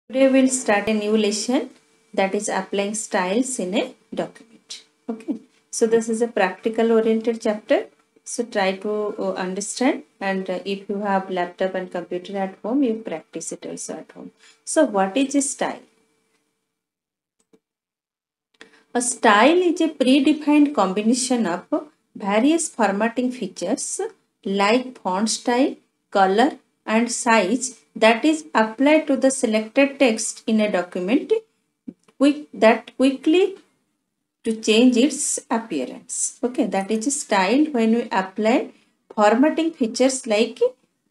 Today we'll start a new lesson, that is applying styles in a document. Okay. So this is a practical oriented chapter. So try to understand, and if you have laptop and computer at home, you practice it also at home. So what is a style? A style is a predefined combination of various formatting features like font style, color, and size that is applied to the selected text in a document that quickly to change its appearance. Okay, that is a style when we apply formatting features like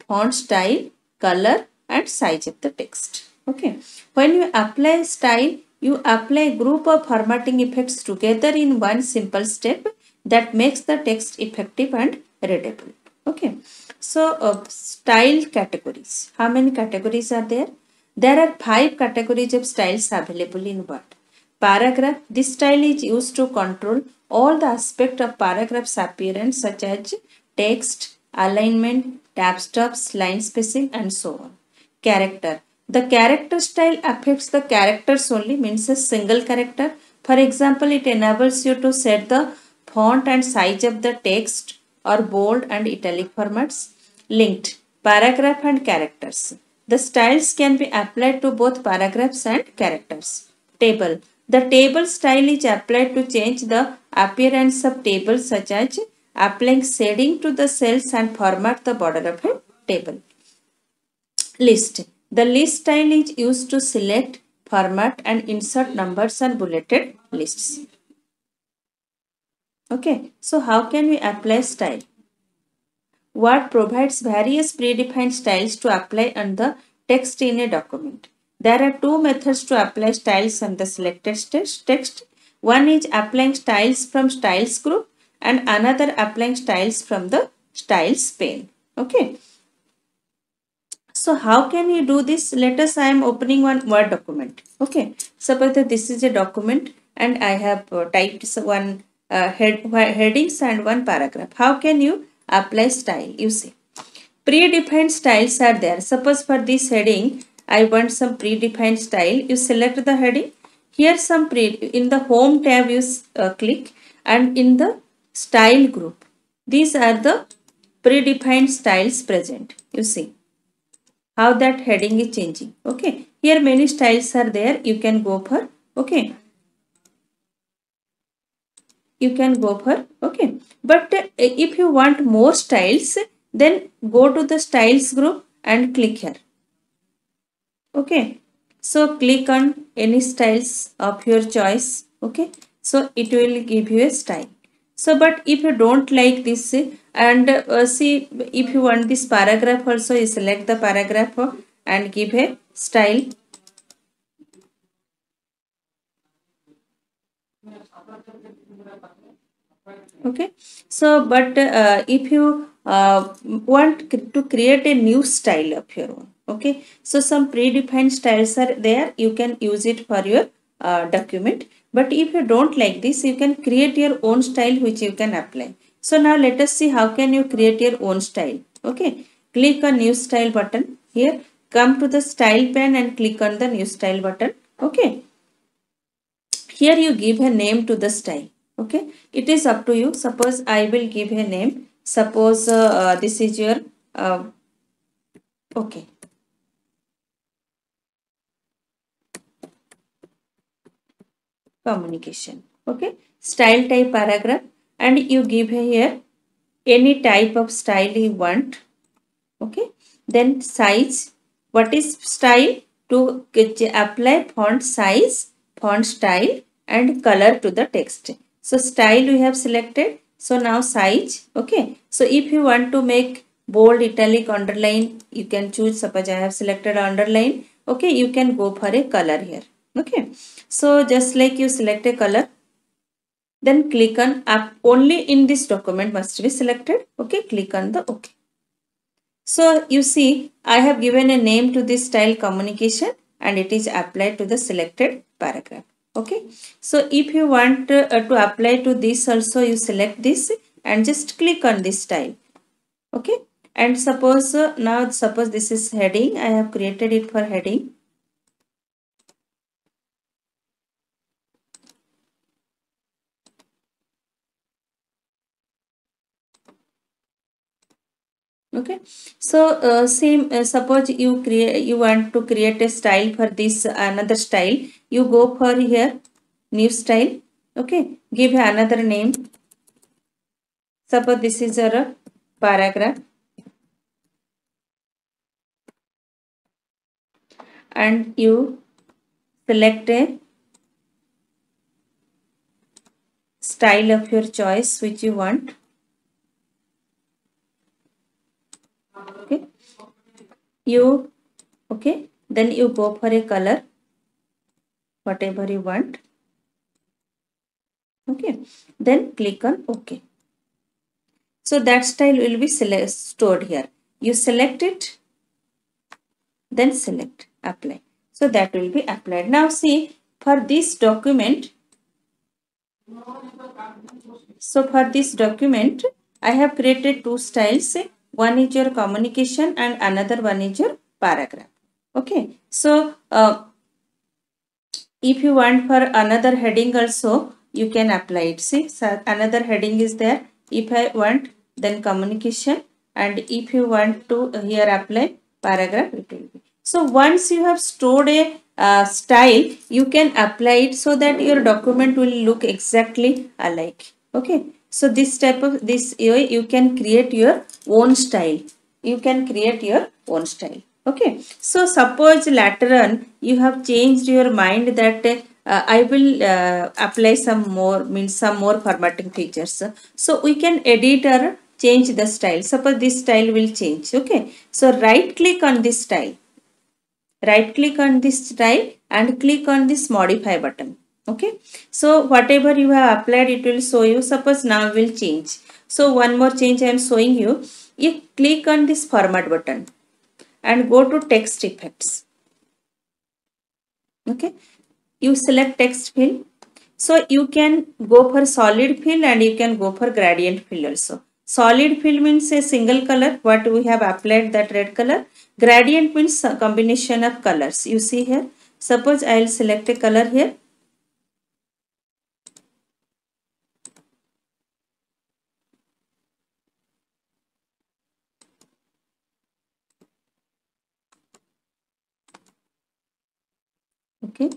font style, color, and size of the text. Okay, when you apply style, you apply a group of formatting effects together in one simple step that makes the text effective and readable. Okay, so style categories. How many categories are there? There are 5 categories of styles available in Word. Paragraph. This style is used to control all the aspects of paragraph's appearance such as text, alignment, tab stops, line spacing, and so on. Character. The character style affects the characters only, means a single character. For example, it enables you to set the font and size of the text or bold and italic formats. Linked. Paragraph and characters. The styles can be applied to both paragraphs and characters. Table. The table style is applied to change the appearance of tables such as applying shading to the cells and format the border of a table. List. The list style is used to select, format and insert numbers and bulleted lists. Okay, so how can we apply style? Word provides various predefined styles to apply on the text in a document. There are two methods to apply styles on the selected text. One is applying styles from styles group and another applying styles from the styles pane. Okay. So how can you do this? Let us, I am opening one Word document. Okay. Suppose that this is a document and I have typed one headings and one paragraph. How can you apply style? You see. Predefined styles are there. Suppose for this heading, I want some predefined style. You select the heading. Here some in the home tab you click, and in the style group. These are the predefined styles present. You see how that heading is changing. Okay, here many styles are there, you can go for. Okay, you can go for. Okay, but if you want more styles, then go to the styles group and click here. Okay, so click on any styles of your choice. Okay, so it will give you a style. So but if you don't like this, and see, if you want this paragraph also, you select the paragraph and give a style. Okay, so but if you want to create a new style of your own. Okay, so some predefined styles are there, you can use it for your document. But if you don't like this, you can create your own style which you can apply. So now let us see how can you create your own style. Okay, click on new style button here, come to the style pane and click on the new style button. Okay, here you give a name to the style. Okay, it is up to you. Suppose I will give a name. Suppose this is your okay, communication. Okay, style type paragraph, and you give here any type of style you want. Okay, then size. What is style? To apply font size, font style and color to the text. So style we have selected, so now size. Okay, so if you want to make bold, italic, underline, you can choose. Suppose I have selected underline. Okay, you can go for a color here. Okay, so just like you select a color, then click on up. Only in this document must be selected. Okay, click on the OK. So you see, I have given a name to this style communication and it is applied to the selected paragraph. Okay. So if you want to apply to this also, you select this and just click on this style. Okay. And suppose now suppose this is heading. I have created it for heading. Okay, so same, suppose you want to create a style for this another style. You go for here new style. Okay, give another name. Suppose this is a paragraph, and you select a style of your choice which you want. Okay, you, okay, then you go for a color whatever you want. Okay, then click on OK. So that style will be stored here. You select it, then select apply. So that will be applied. Now see, for this document, I have created two styles. One is your communication and another one is your paragraph. Okay, so if you want for another heading also, you can apply it. See, so another heading is there. If I want, then communication, and if you want to here apply paragraph, it will be. So once you have stored a style, you can apply it so that your document will look exactly alike. Okay, so this type of this you can create your own style. You can create your own style. Okay, so suppose later on you have changed your mind that I will apply some more, means some more formatting features. So we can edit or change the style. Suppose this style will change. Okay, so right click on this style. Right click on this style and click on this modify button. Okay, so whatever you have applied, it will show you. Suppose now will change. So one more change I am showing you. You click on this format button and go to text effects. Okay, you select text fill. So you can go for solid fill and you can go for gradient fill also. Solid fill means a single color, what we have applied, that red color. Gradient means a combination of colors. You see here, suppose I will select a color here. Okay,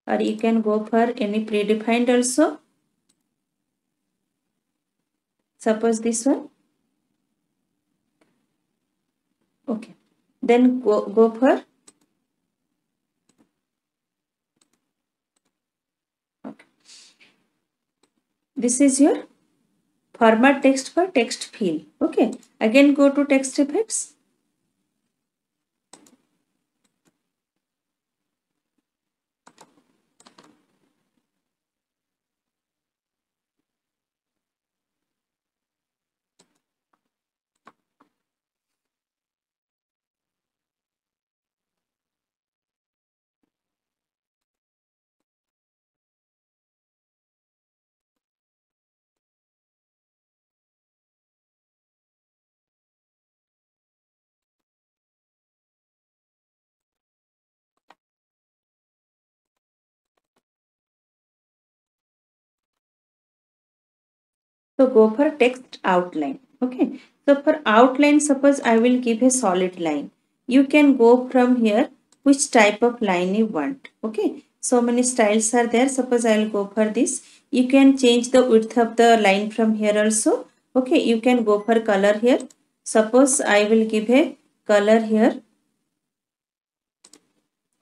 or you can go for any predefined also. Suppose this one. Okay, then go for, okay, this is your format text for text fill. Okay, again go to text effects. So go for text outline. Okay. So for outline, suppose I will give a solid line. You can go from here which type of line you want. Okay. So many styles are there. Suppose I will go for this. You can change the width of the line from here also. Okay. You can go for color here. Suppose I will give a color here.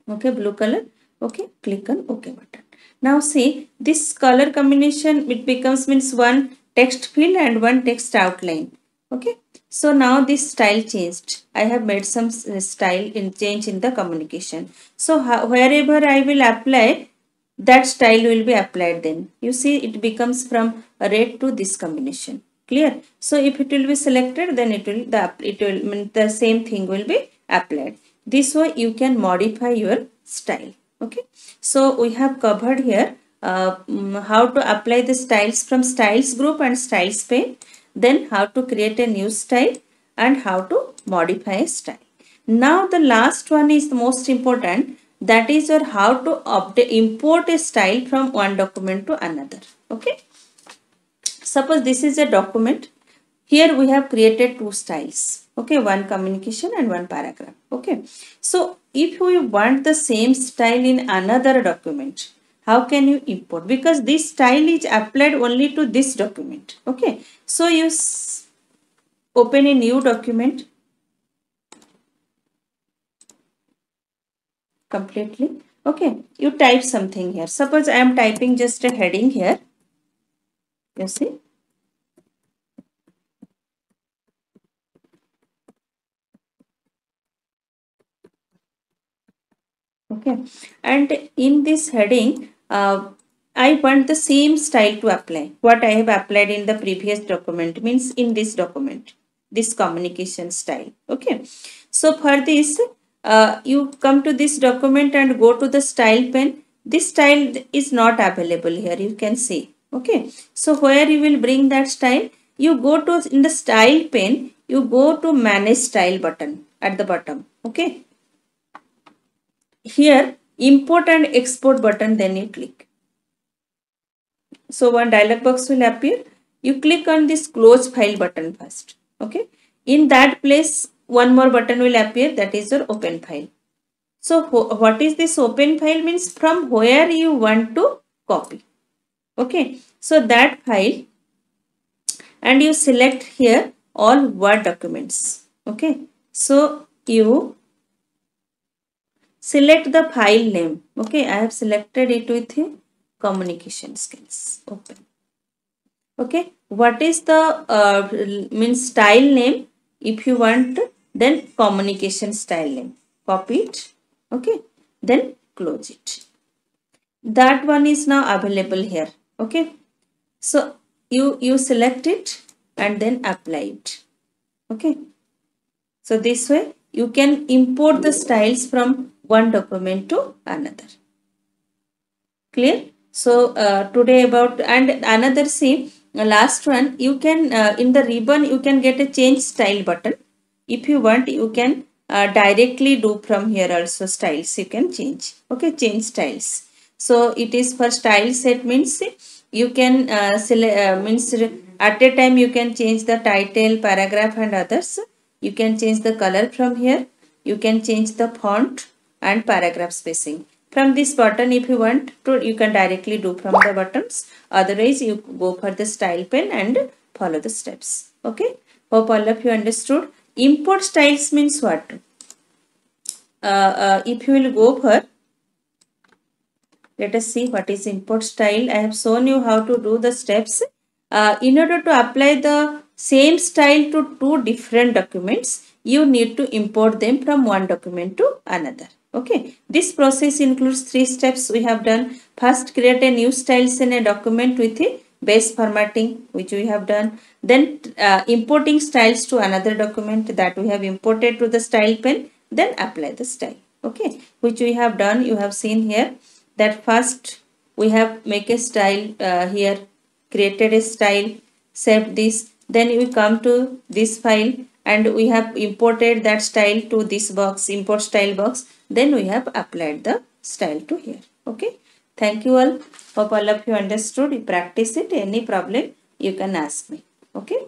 Okay. Blue color. Okay. Click on OK button. Now see, this color combination, it becomes means one text fill and one text outline. Okay, so now this style changed. I have made some style in change in the communication. So wherever I will apply, that style will be applied then. You see, it becomes from red to this combination. Clear? So if it will be selected, then it will mean the same thing will be applied. This way you can modify your style. Okay, so we have covered here how to apply the styles from styles group and styles pane, then how to create a new style and how to modify a style. Now the last one is the most important. that is or how to update import a style from one document to another. Okay, suppose this is a document. Here we have created two styles. Okay, one communication and one paragraph. Okay, so if we want the same style in another document, how can you import? Because this style is applied only to this document. Okay, so you open a new document completely. Okay, you type something here. Suppose I am typing just a heading here. You see, okay, and in this heading I want the same style to apply what I have applied in the previous document, means in this document, this communication style. Okay, so for this you come to this document and go to the style pane. This style is not available here, you can see. Okay, so where you will bring that style? You go to in the style pane, you go to manage style button at the bottom. Okay, here import and export button, then you click. So one dialog box will appear. You click on this close file button first. Okay, in that place one more button will appear, that is your open file. So what is this open file? Means from where you want to copy. Okay, so that file, and you select here all Word documents. Okay, so you select the file name. Okay, I have selected it with communication skills. Open. Okay, what is the means style name? If you want, then communication style name. Copy it. Okay, then close it. That one is now available here. Okay, so you select it and then apply it. Okay, so this way you can import the styles from one document to another. Clear? So today about, and another see last one, you can in the ribbon you can get a change style button. If you want, you can directly do from here also styles you can change. Okay, change styles. So it is for style set, means you can select means at a time you can change the title, paragraph and others. You can change the color from here. You can change the font and paragraph spacing. From this button, if you want to, you can directly do from the buttons. Otherwise, you go for the style pane and follow the steps. Okay. Hope all of you understood. Import styles means what? If you will go for, let us see what is import style. I have shown you how to do the steps. In order to apply the same style to two different documents, you need to import them from one document to another. Okay, this process includes three steps we have done. First, create a new styles in a document with a base formatting, which we have done. Then importing styles to another document, that we have imported to the style pane. Then apply the style. Okay, which we have done. You have seen here that first we have make a style here, created a style, saved this. Then we come to this file and we have imported that style to this box, import style box. Then we have applied the style to here. Okay, thank you all. Hope all of you understood. You practice it. Any problem you can ask me. Okay.